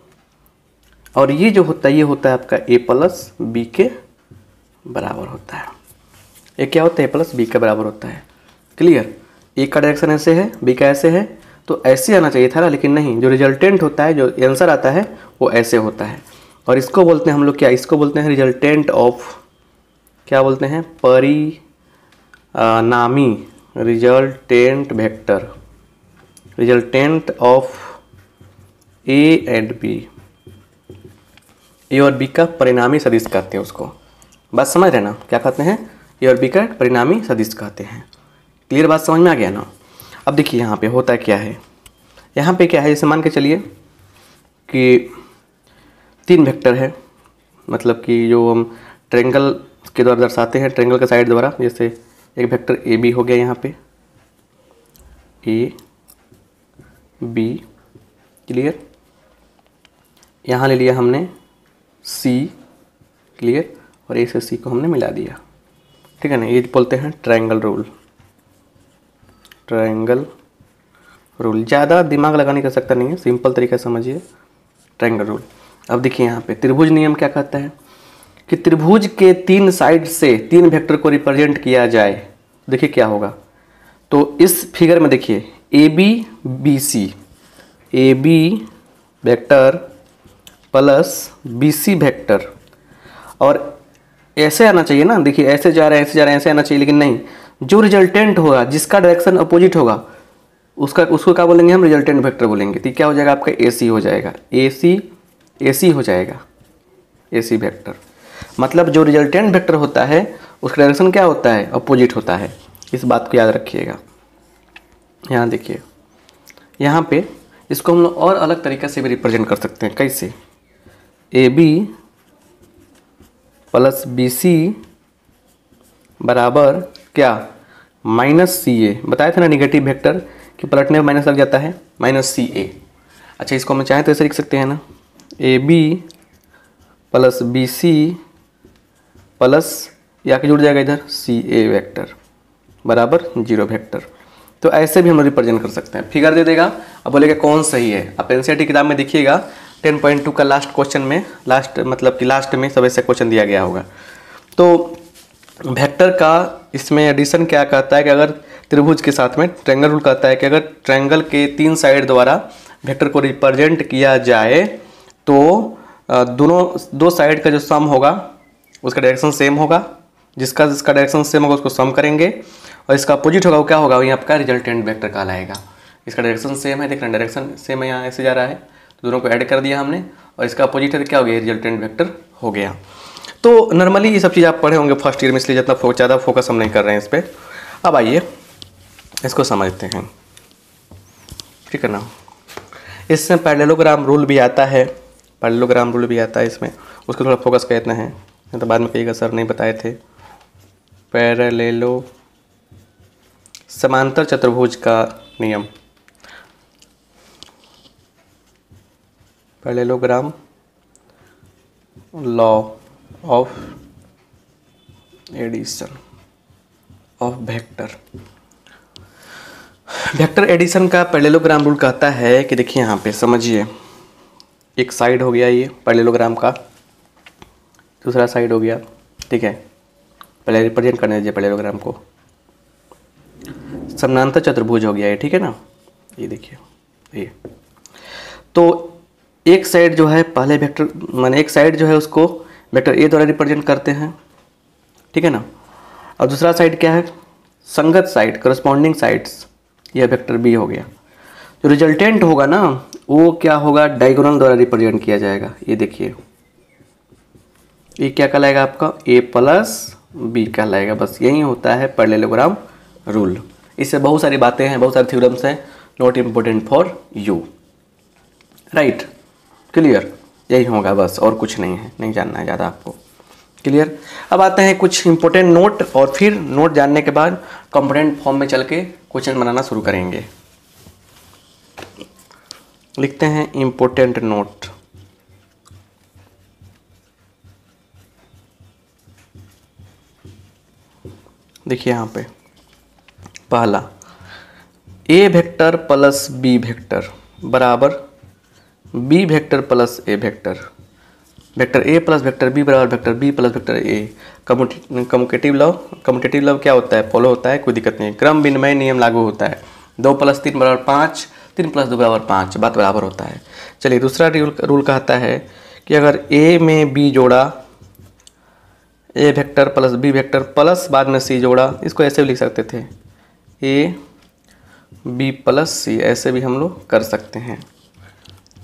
और ये जो होता है, ये होता है आपका a प्लस बी के बराबर होता है। ये क्या होता है, a प्लस बी के बराबर होता है, क्लियर। ए का डायरेक्शन ऐसे है, बी का ऐसे है, तो ऐसे आना चाहिए था ना, लेकिन नहीं, जो रिजल्टेंट होता है, जो आंसर आता है वो ऐसे होता है। और इसको बोलते हैं हम लोग क्या, इसको बोलते हैं रिजल्टेंट ऑफ, क्या बोलते हैं, परिणामी, resultant vector, resultant of A and B, A और बी का परिणामी सदिश कहते हैं उसको। बात समझ रहे ना, क्या कहते हैं, ए और बी का परिणामी सदिश कहते हैं। क्लियर, बात समझ में आ गया ना। अब देखिए यहाँ पे होता क्या है, यहाँ पे क्या है, जैसे मान के चलिए कि 3 वेक्टर है, मतलब कि जो हम ट्रायंगल के द्वारा दर्शाते हैं, ट्रायंगल के साइड द्वारा, जैसे एक वेक्टर ए बी हो गया, यहाँ पे ए बी, क्लियर, यहाँ ले लिया हमने सी, क्लियर, और ए से सी को हमने मिला दिया, ठीक है ना। ये बोलते हैं ट्रायंगल रूल, ट्रायंगल रूल, ज़्यादा दिमाग लगाने का सकता नहीं है, सिंपल तरीका समझिए, ट्रायंगल रूल। अब देखिए यहाँ पे त्रिभुज नियम क्या कहता है कि त्रिभुज के 3 साइड से 3 वेक्टर को रिप्रेजेंट किया जाए, देखिए क्या होगा। तो इस फिगर में देखिए A B B C, A B vector plus B C vector, और ऐसे आना चाहिए ना, देखिए ऐसे जा रहे हैं, ऐसे जा रहे हैं, ऐसे आना चाहिए, लेकिन नहीं, जो रिजल्टेंट होगा, जिसका डायरेक्शन अपोजिट होगा, उसको क्या बोलेंगे हम, रिजल्टेंट वेक्टर बोलेंगे। तो क्या हो जाएगा आपका, ए सी हो जाएगा, ए सी हो जाएगा, ए सी वेक्टर। मतलब जो रिजल्टेंट वेक्टर होता है उसका डायरेक्शन क्या होता है, अपोजिट होता है। इस बात को याद रखिएगा। यहाँ देखिए, यहाँ पे इसको हम लोग और अलग तरीके से भी रिप्रेजेंट कर सकते हैं। कैसे, A B plus B C बराबर क्या, माइनस सी ए। बताया था ना निगेटिव वेक्टर कि पलटने में माइनस लग जाता है, माइनस सी ए। अच्छा, इसको हम चाहें तो ऐसे लिख सकते हैं ना, A B plus B C plus, या के जुड़ जाएगा इधर सी ए वेक्टर बराबर 0 वेक्टर। तो ऐसे भी हम लोग रिप्रेजेंट कर सकते हैं। फिगर दे देगा, अब बोलेगा कौन सही है। आप एनसीईआरटी किताब में देखिएगा 10.2 का लास्ट क्वेश्चन में, लास्ट मतलब कि लास्ट में सब ऐसे क्वेश्चन दिया गया होगा। तो वेक्टर का इसमें एडिशन क्या कहता है कि अगर त्रिभुज के साथ में ट्रायंगल रूल कहता है कि अगर ट्रायंगल के 3 साइड द्वारा वेक्टर को रिप्रेजेंट किया जाए तो दोनों 2 साइड का जो सम होगा उसका डायरेक्शन सेम होगा, जिसका डायरेक्शन सेम होगा उसको सम करेंगे, और इसका अपोजिट होगा वो क्या होगा, ये आपका रिजल्टेंट वेक्टर कहलाएगा। इसका डायरेक्शन सेम है, देख रहे हैं डायरेक्शन सेम है, यहाँ ऐसे जा रहा है, तो दोनों को ऐड कर दिया हमने, और इसका अपोजिट है तो क्या हो गया, रिजल्टेंट वेक्टर हो गया। तो नॉर्मली ये सब चीज़ आप पढ़े होंगे फर्स्ट ईयर में, इसलिए जितना ज़्यादा फोकस हम नहीं कर रहे हैं इस पर। अब आइए इसको समझते हैं, ठीक है ना। इसमें पैरेललोग्राम रूल भी आता है, पैरेललोग्राम रूल भी आता है इसमें, उसको थोड़ा फोकस करना है, तो बाद में कहिएगा सर नहीं बताए थे। पैरेललो समांतर चतुर्भुज का नियम, parallelogram law of addition of vector. Vector addition का पैरेललोग्राम रूल कहता है कि देखिए यहाँ पे समझिए, एक साइड हो गया ये पैरेललोग्राम का, दूसरा साइड हो गया, ठीक है। पहले रिप्रेजेंट करने दीजिए पैरेललोग्राम को। समानांतर चतुर्भुज हो गया ये, ठीक है ना। ये देखिए ये, तो एक साइड जो है पहले वेक्टर माने एक साइड जो है उसको वेक्टर ए द्वारा रिप्रेजेंट करते हैं, ठीक है ना। और दूसरा साइड क्या है, संगत साइड, करस्पॉन्डिंग साइड्स, यह वेक्टर बी हो गया। जो रिजल्टेंट होगा ना वो क्या होगा, डायगोनल द्वारा रिप्रेजेंट किया जाएगा। ये देखिए ये क्या कहलाएगा आपका, ए प्लस बी कहलाएगा। बस यही होता है पैरेललोग्राम रूल। इससे बहुत सारी बातें हैं, बहुत सारे थ्योरम्स हैं, not important for you, right. Clear, यही होगा बस, और कुछ नहीं है, नहीं जानना है ज़्यादा आपको। क्लियर। अब आते हैं कुछ इंपॉर्टेंट नोट, और फिर नोट जानने के बाद कंपोनेंट फॉर्म में चल के क्वेश्चन बनाना शुरू करेंगे। लिखते हैं इंपॉर्टेंट नोट। देखिए यहाँ पे पहला, A vector plus B vector बराबर B vector plus A vector, vector A plus vector B बराबर vector B plus vector A. Commutative law क्या होता है, फॉलो होता है, कोई दिक्कत नहीं। क्रम विनिमय नियम लागू होता है, 2 + 3 = 5, 3 + 2 = 5, बात बराबर होता है। चलिए दूसरा रूल कहता है कि अगर ए में बी जोड़ा, A vector plus B vector plus बाद में सी जोड़ा, इसको ऐसे भी लिख सकते थे, ए बी प्लस सी, ऐसे भी हम लोग कर सकते हैं।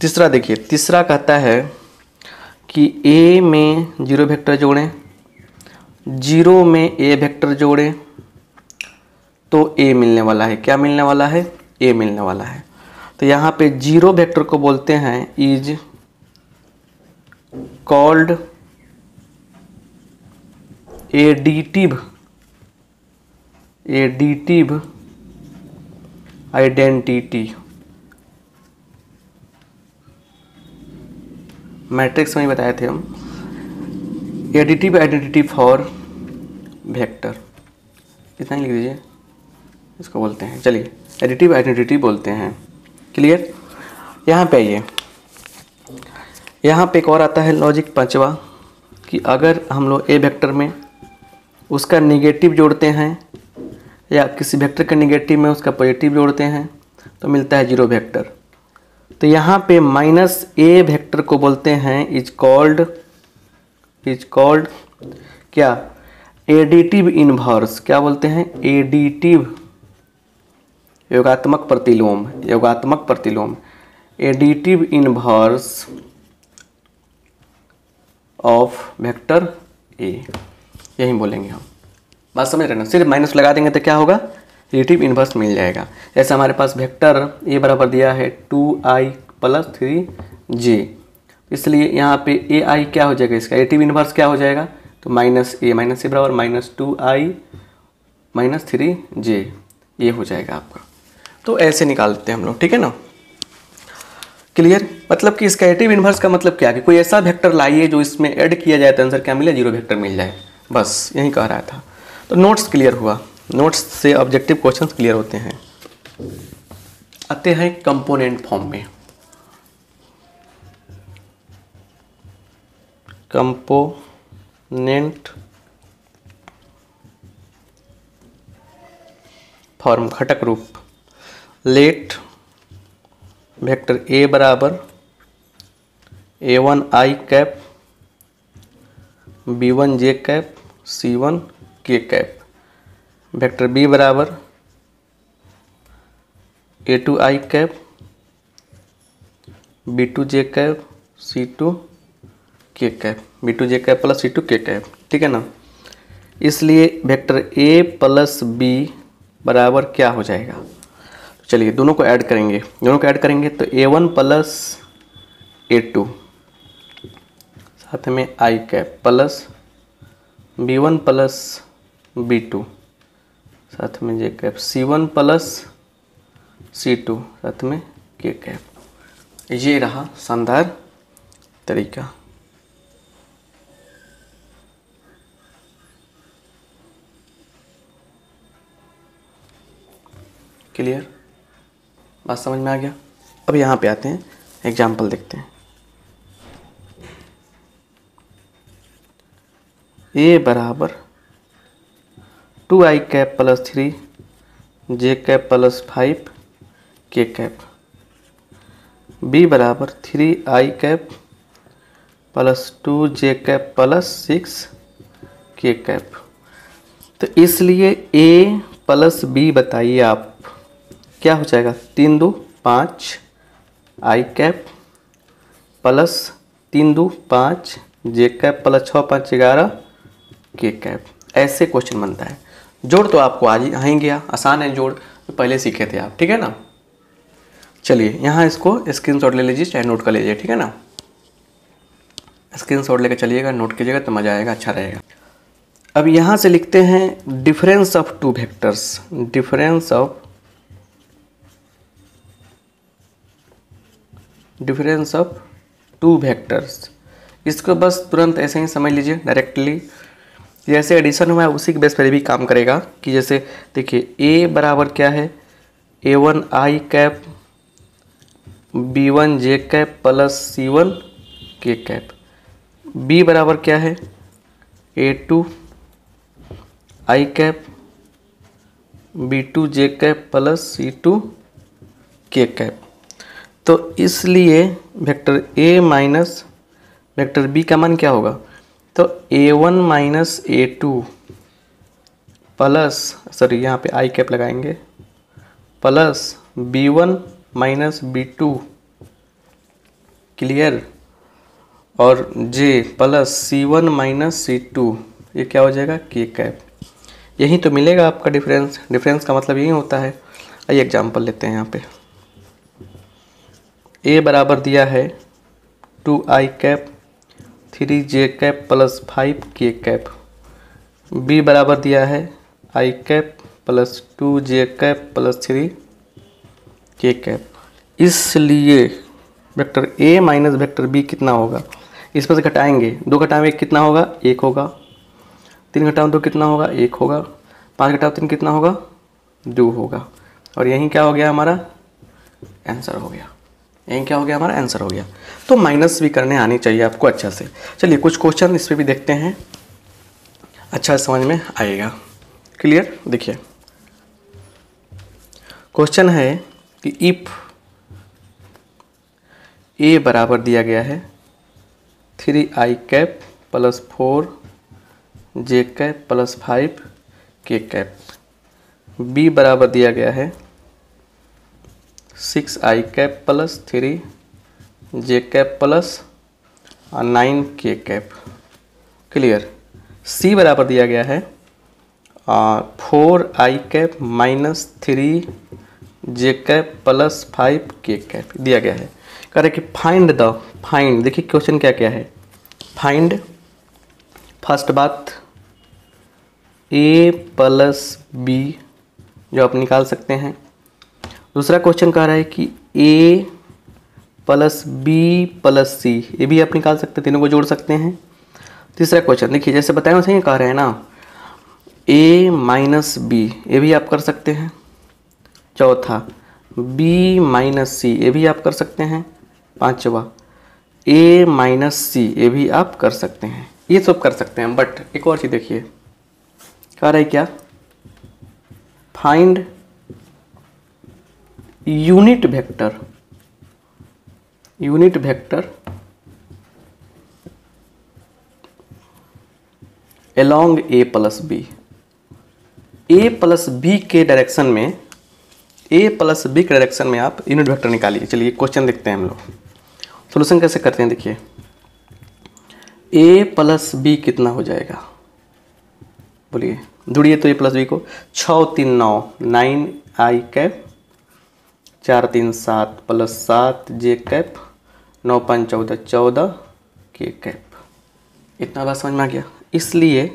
तीसरा देखिए, तीसरा कहता है कि ए में 0 वेक्टर जोड़ें, 0 में ए वेक्टर जोड़ें तो ए मिलने वाला है। क्या मिलने वाला है, ए मिलने वाला है। तो यहाँ पे 0 वेक्टर को बोलते हैं is called additive identity. Matrix में ही बताए थे हम, एडिटिव आइडेंटिटी फॉर वेक्टर, इतना ही लिख दीजिए, इसको बोलते हैं, चलिए एडिटिव आइडेंटिटी बोलते हैं। क्लियर। यहाँ पे आइए, यहाँ पे एक और आता है लॉजिक पांचवा, कि अगर हम लोग ए वेक्टर में उसका निगेटिव जोड़ते हैं या किसी वेक्टर के निगेटिव में उसका पॉजिटिव जोड़ते हैं तो मिलता है 0 वेक्टर। तो यहाँ पे -a वेक्टर को बोलते हैं इज कॉल्ड क्या, एडिटिव इन्वर्स। क्या बोलते हैं, एडिटिव, योगात्मक प्रतिलोम, additive inverse of vector A, यही बोलेंगे हम। बात समझ रहे ना, सिर्फ माइनस लगा देंगे तो क्या होगा, एडिटिव इन्वर्स मिल जाएगा। जैसे हमारे पास वेक्टर ए बराबर दिया है 2i + 3j, इसलिए यहाँ पे ai क्या हो जाएगा, इसका एडिटिव इन्वर्स क्या हो जाएगा, तो -a बराबर -2i - 3j, ये हो जाएगा आपका। तो ऐसे निकालते हैं हम लोग, ठीक है ना। क्लियर। मतलब कि इसका एडिटिव इन्वर्स का मतलब क्या है कि कोई ऐसा वेक्टर लाइए जो इसमें ऐड किया जाए तो आंसर क्या मिले, 0 वेक्टर मिल जाए, बस यही कह रहा था। तो नोट्स क्लियर हुआ, नोट्स से ऑब्जेक्टिव क्वेश्चंस क्लियर होते हैं। आते हैं कंपोनेंट फॉर्म में। कंपोनेंट फॉर्म, घटक रूप। लेट वेक्टर ए बराबर a1i cap, b1j cap, c1k cap. Vector B बराबर a2i cap, b2j cap, c2k cap, b2j cap plus c2k cap, ठीक है ना। इसलिए वेक्टर a प्लस b बराबर क्या हो जाएगा, चलिए दोनों को ऐड करेंगे, तो a1 प्लस a2 साथ में i cap plus b1 plus b2 साथ में j cap, c1 plus c2 साथ में k कैप। ये रहा शानदार तरीका। क्लियर, बात समझ में आ गया। अब यहाँ पे आते हैं, एग्जाम्पल देखते हैं। ए बराबर 2i कैप प्लस 3 जे कैप प्लस 5 के कैप, बी बराबर 3i कैप प्लस 2 जे कैप प्लस 6 के कैप। तो इसलिए ए प्लस बी बताइए आप क्या हो जाएगा। 3 2 5 आई कैप प्लस 3 2 5 जे कैप प्लस 6 5 11 के कैप। ऐसे क्वेश्चन बनता है। जोड़ तो आपको आज ही आ ही गया, आसान है जोड़, तो पहले सीखे थे आप, ठीक है ना। चलिए यहाँ इसको स्क्रीनशॉट ले लीजिए, चाहे नोट कर लीजिए, ठीक है ना। स्क्रीनशॉट लेकर चलिएगा, नोट कीजिएगा तो मज़ा आएगा, अच्छा रहेगा। अब यहाँ से लिखते हैं difference of two vectors, difference of two vectors. इसको बस तुरंत ऐसे ही समझ लीजिए डायरेक्टली, जैसे एडिशन हुआ है उसी के बेस पर भी काम करेगा। कि जैसे देखिए ए बराबर क्या है, a1 आई कैप b1 जे कैप प्लस c1 के कैप, b बराबर क्या है a2 आई कैप b2 जे कैप प्लस c2 के कैप। तो इसलिए vector a minus vector b का मान क्या होगा, तो a1 minus a2 plus, sorry यहाँ पे आई कैप लगाएंगे, plus b1 minus b2, clear, और j plus c1 minus c2, ये क्या हो जाएगा के कैप। यही तो मिलेगा आपका डिफरेंस। डिफरेंस का मतलब यही होता है। आइए एग्जांपल लेते हैं। यहाँ पे a बराबर दिया है 2i कैप 3 जे कैप प्लस 5 के कैप, b बराबर दिया है i cap plus 2 J cap plus 3 के कैप। इसलिए vector a minus vector b कितना होगा, इस पर से घटाएंगे, 2 घटाएं 1 कितना होगा, 1 होगा, 3 घटाओ 2 कितना होगा, 1 होगा, 5 घटाओ 3 कितना होगा, 2 होगा। और यहीं क्या हो गया हमारा आंसर हो गया, यहीं क्या हो गया हमारा आंसर हो गया। तो माइनस भी करने आनी चाहिए आपको अच्छा से। चलिए कुछ क्वेश्चन इस पर भी देखते हैं, अच्छा समझ में आएगा। क्लियर, देखिए क्वेश्चन है कि इफ ए बराबर दिया गया है 3i कैप प्लस 4 जे कैप प्लस 5 के कैप, b बराबर दिया गया है 6i कैप प्लस 3 जे कैप प्लस 9 के कैप, क्लियर। c बराबर दिया गया है 4i कैप माइनस 3 जे कैप प्लस 5 के कैप दिया गया है। कह रहे कि फाइंड, देखिए क्वेश्चन क्या क्या है। फाइंड, फर्स्ट बात a प्लस b जो आप निकाल सकते हैं। दूसरा क्वेश्चन कह रहा है कि a plus b plus c, ये भी आप निकाल सकते हैं, तीनों को जोड़ सकते हैं। तीसरा क्वेश्चन देखिए जैसे बताया वैसे ही कह रहे हैं ना, a माइनस b, ये भी आप कर सकते हैं। चौथा b माइनस c, ये भी आप कर सकते हैं। पांचवा a माइनस c, ये भी आप कर सकते हैं। ये सब कर सकते हैं, बट एक और चीज़ देखिए कह रहा है क्या, find unit vector along a plus b। a plus b के डायरेक्शन में, a प्लस b के डायरेक्शन में आप यूनिट वेक्टर निकालिए। चलिए क्वेश्चन देखते हैं हम लोग, सोल्यूशन कैसे करते हैं। देखिए a प्लस b कितना हो जाएगा, बोलिए जुड़िए तो a प्लस b को। 6 3 9 9i कैप, 4 3 7 प्लस 7 जे कैप, 9 5 14 14 के कैप। इतना बात समझ में आ गया। इसलिए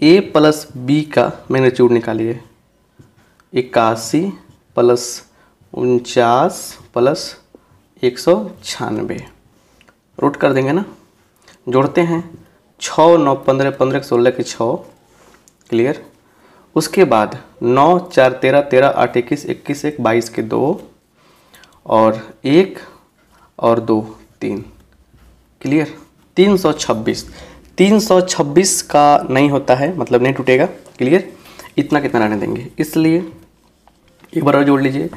a प्लस b का मैग्नीट्यूड निकालिए, 81 प्लस 49 प्लस 196। रूट कर देंगे ना, जोड़ते हैं 6 9 15 15 16 के 6, क्लियर। उसके बाद 9 4 13 13 8 21 21 1 22 के 2 और 1 और 2 3, क्लियर। 326, 326 का नहीं होता है, मतलब नहीं टूटेगा, क्लियर। इतना कितना रहने देंगे, इसलिए एक बार और जोड़ लीजिए।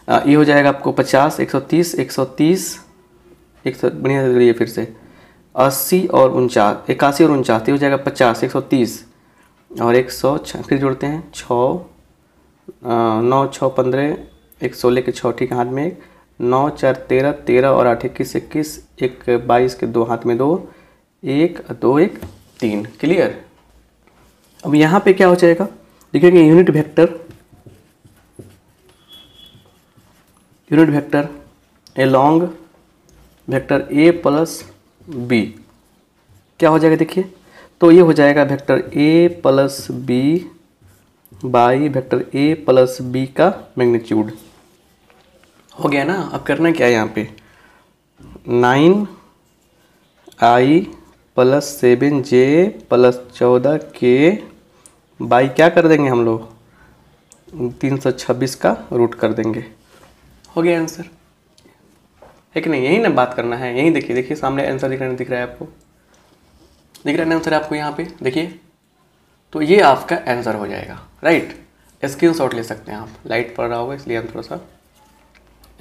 ये हो जाएगा आपको 50 130 130 100, बढ़िया से जोड़िए फिर से, 80 और 49 81 और 49, ये हो जाएगा 50 130 और 100, फिर जोड़ते हैं 6 9 6 15 1 16 के 6, ठीक है, हाथ में 1 9 4 13 13 और 8 21 21 1 22 के 2, हाथ में 2 1 2 1 3, क्लियर। अब यहाँ पे क्या हो जाएगा, देखिए unit vector along vector A plus B क्या हो जाएगा, देखिए। तो ये हो जाएगा vector A plus B by vector A plus B का मैग्नीट्यूड, हो गया ना। अब करना क्या है यहाँ पे, 9i plus 7j plus 14k by क्या कर देंगे हम लोग, 326 का रूट कर देंगे, हो गया आंसर, है कि नहीं। यही ना बात करना है, यही देखिए, देखिए सामने आंसर दिख रहा है आपको, दिख रहा है आंसर आपको यहाँ पे, देखिए। तो ये आपका आंसर हो जाएगा, राइट। स्क्रीनशॉट ले सकते हैं आप, लाइट पड़ रहा होगा इसलिए हम थोड़ा सा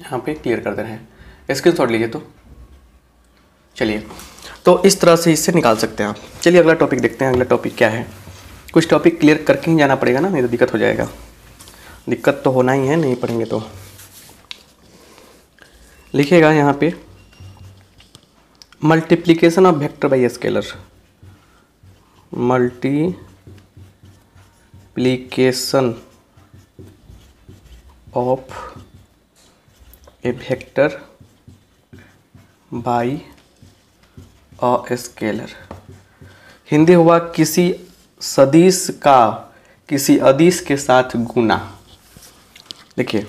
यहाँ पे क्लियर कर दे रहे हैं, स्क्रीनशॉट लीजिए। तो चलिए, तो इस तरह से इससे निकाल सकते हैं आप। चलिए अगला टॉपिक देखते हैं, अगला टॉपिक क्या है। कुछ टॉपिक क्लियर करके ही जाना पड़ेगा ना, नहीं तो दिक्कत हो जाएगा, दिक्कत तो होना ही है, नहीं पढ़ेंगे तो। लिखिएगा यहाँ पे multiplication of vector by scalar, multiplication of A vector by a scalar. Hindi हुआ किसी सदिश का किसी अदिश के साथ गुना। देखिए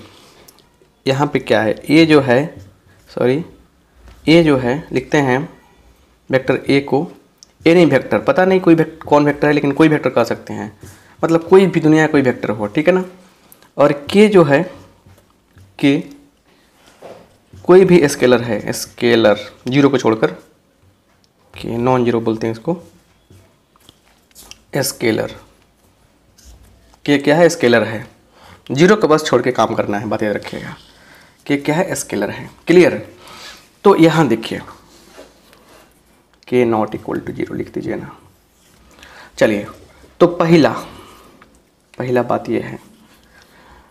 यहाँ पे क्या है, ये जो है, सॉरी ये जो है, लिखते हैं वेक्टर ए को, ए नहीं वेक्टर, पता नहीं कोई कौन वेक्टर है, लेकिन कोई वेक्टर कह सकते हैं, मतलब कोई भी दुनिया कोई वेक्टर हो, ठीक है ना। और के जो है, के कोई भी स्केलर है, स्केलर जीरो को छोड़कर, के नॉन जीरो बोलते हैं इसको, स्केलर के क्या है, स्केलर है, जीरो का बस छोड़ के काम करना है, बात याद रखिएगा। के क्या है, स्केलर है, क्लियर। तो यहाँ देखिए के नॉट इक्वल टू जीरो लिख दीजिए ना। चलिए, तो पहला बात ये है,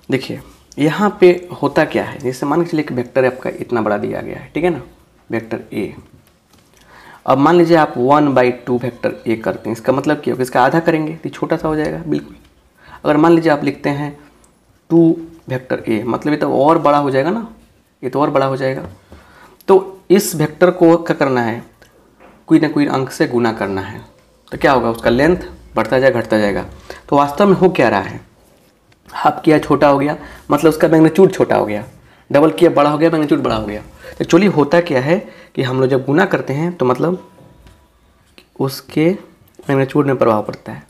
देखिए यहाँ पे होता क्या है, जैसे मान के चलिए कि वेक्टर आपका इतना बड़ा दिया गया है, ठीक है ना, वेक्टर ए। अब मान लीजिए आप 1/2 वेक्टर ए करते हैं, इसका मतलब क्या होगा, इसका आधा करेंगे तो छोटा सा हो जाएगा, बिल्कुल। अगर मान लीजिए आप लिखते हैं 2 वेक्टर ए, मतलब ये तो और बड़ा हो जाएगा ना, ये तो और बड़ा हो जाएगा। तो इस वेक्टर को क्या करना है, कोई ना कोई अंक से गुना करना है, तो क्या होगा, उसका लेंथ बढ़ता जाएगा घटता जाएगा। तो वास्तव में हो क्या रहा है, हाफ किया छोटा हो गया, मतलब उसका मैग्नीट्यूड छोटा हो गया, डबल किया बड़ा हो गया, मैग्नीट्यूड बड़ा हो गया। तो एक्चुअली होता क्या है कि हम लोग जब गुना करते हैं तो मतलब उसके मैग्नीट्यूड में प्रभाव पड़ता है।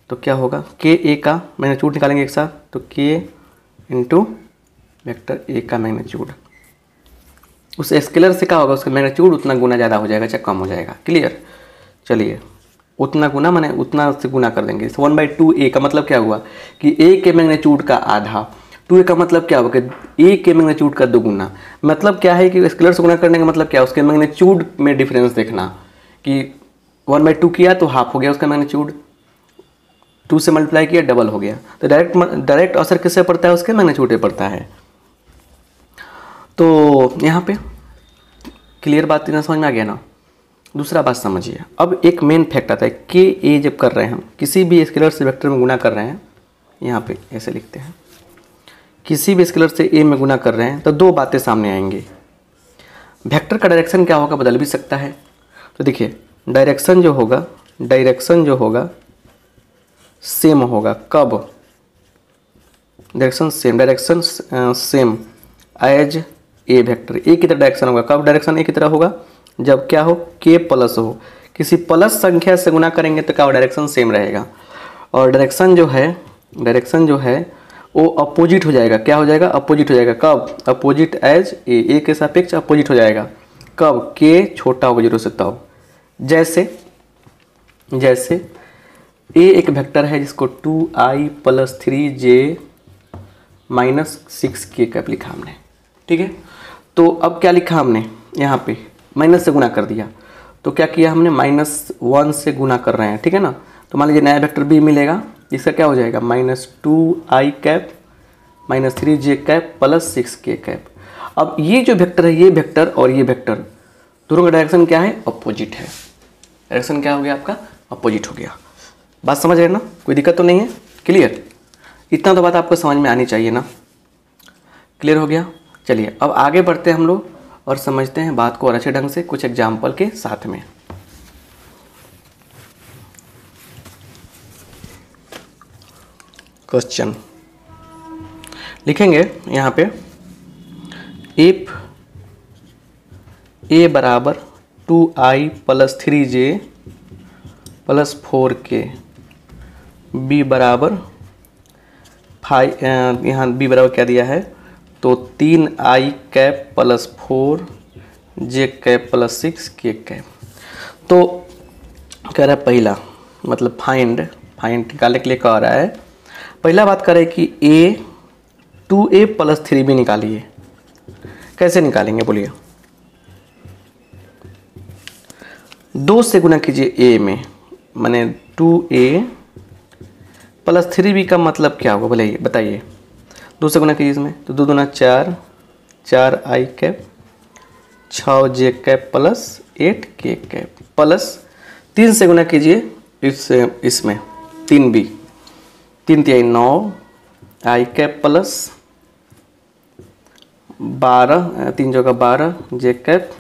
तो क्या होगा, के ए का मैग्नीट्यूड निकालेंगे एक साथ, तो के इंटू वेक्टर ए का मैग्नीट्यूड, उस स्केलर से क्या होगा, उसका मैग्नीट्यूड उतना गुना ज़्यादा हो जाएगा चाहे कम हो जाएगा, क्लियर। चलिए, उतना गुना माने उतना से गुना कर देंगे। 1/2 ए का मतलब क्या हुआ कि ए के मैग्नीट्यूड का आधा, 2 का मतलब क्या होगा कि ए के मैग्नीट्यूड का 2 गुना। मतलब क्या है कि स्केलर से गुना करने का मतलब क्या है, उसके मैग्नीट्यूड में डिफरेंस देखना, कि 1/2 किया तो हाफ हो गया उसका मैग्नीट्यूड, 2 से मल्टीप्लाई किया डबल हो गया। तो डायरेक्ट असर किससे पड़ता है, उसके मैग्नीट्यूड पे पड़ता है। तो यहाँ पे क्लियर बात इतना समझ में आ गया ना। दूसरा बात समझिए, अब एक मेन फैक्ट आता है, के ए जब कर रहे हैं हम किसी भी स्केलर से वेक्टर में गुना कर रहे हैं, यहाँ पे ऐसे लिखते हैं, किसी भी स्केलर से ए में गुना कर रहे हैं, तो 2 बातें सामने आएंगी। वेक्टर का डायरेक्शन क्या होगा, बदल भी सकता है। तो देखिए डायरेक्शन जो होगा सेम होगा, कब, direction same as A vector, A की तरह डायरेक्शन होगा, कब डायरेक्शन ए की तरह होगा, जब क्या हो, k प्लस हो। किसी प्लस संख्या से गुना करेंगे तो क्या हो, डायरेक्शन सेम रहेगा। और डायरेक्शन जो है वो अपोजिट हो जाएगा। क्या हो जाएगा, अपोजिट हो जाएगा। कब, अपोजिट एज ए के सापेक्ष अपोजिट हो जाएगा। कब, k छोटा हो 0 से तब। जैसे a एक वेक्टर है जिसको 2i + 3j - 6k कैप लिखा हमने, ठीक है। तो अब क्या लिखा हमने, यहाँ पे माइनस से गुना कर दिया। तो क्या किया हमने, -1 से गुना कर रहे हैं, ठीक है ना। तो मान लीजिए नया वेक्टर b मिलेगा, जिसका क्या हो जाएगा, -2i cap - 3j cap + 6k cap. अब ये जो वेक्टर है, ये वेक्टर और ये वेक्टर दोनों का डायरेक्शन क्या है, अपोजिट है। डायरेक्शन क्या हो गया आपका, अपोजिट हो गया। बात समझ रहे हैं ना, कोई दिक्कत तो नहीं है, क्लियर। इतना तो बात आपको समझ में आनी चाहिए ना, क्लियर हो गया। चलिए अब आगे बढ़ते हैं हम लोग और समझते हैं बात को और अच्छे ढंग से कुछ एग्जाम्पल के साथ में। क्वेश्चन लिखेंगे यहाँ पे, इफ a बराबर 2i + 3j + 4k, b बराबर 5, यहाँ b बराबर क्या दिया है, तो 3i cap + 4j cap + 6k cap. तो कह रहा है पहला, मतलब फाइंड निकालने के लिए कह रहा है। पहला बात करें कि a 2a + 3b निकालिए। कैसे निकालेंगे बोलिए, 2 से गुना कीजिए a में, माने 2a + 3b का मतलब क्या होगा बोलिए, बताइए। 2 से गुना कीजिए इसमें, तो 2 दूना 4, 4i cap 6j cap + 8k cap plus 3 से गुना कीजिए इसमें 3b, 3 × 9 i cap + 12, 3 × 12 j cap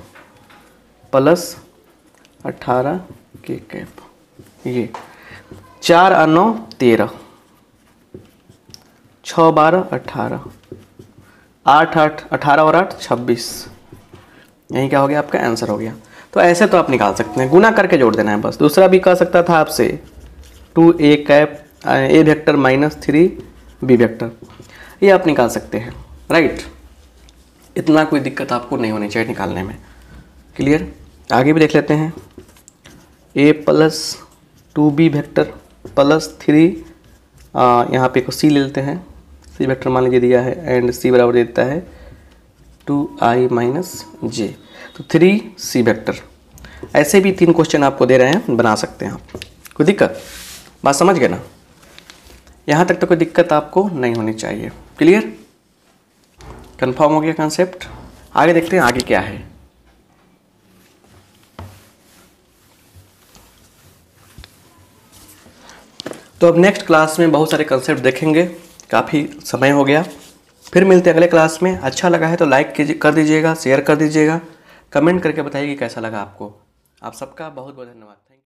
+ 18 k cap. ये 4 और 9 13, 6 12 18, 8 8 18 और 8 26। यही क्या हो गया, आपका आंसर हो गया। तो ऐसे तो आप निकाल सकते हैं, गुना करके जोड़ देना है बस। दूसरा भी कह सकता था आपसे 2a cap a vector - 3b vector, ये आप निकाल सकते हैं, राइट। इतना कोई दिक्कत आपको नहीं होनी चाहिए निकालने में, क्लियर। आगे भी देख लेते हैं, a + 2b वेक्टर + 3, यहाँ पे को c ले लेते हैं। c वेक्टर मान लीजिए दिया है एंड c बराबर देता है 2i - j, तो 3c वेक्टर। ऐसे भी 3 क्वेश्चन आपको दे रहे हैं, बना सकते हैं आप, कोई दिक्कत, बात समझ गए ना। यहाँ तक तो कोई दिक्कत आपको नहीं होनी चाहिए, क्लियर, कंफर्म हो गया कॉन्सेप्ट। आगे देखते हैं आगे क्या है। तो अब नेक्स्ट क्लास में बहुत सारे कंसेप्ट देखेंगे, काफ़ी समय हो गया। फिर मिलते हैं अगले क्लास में। अच्छा लगा है तो लाइक कर दीजिएगा, शेयर कर दीजिएगा, कमेंट करके बताइए कि कैसा लगा आपको। आप सबका बहुत बहुत धन्यवाद।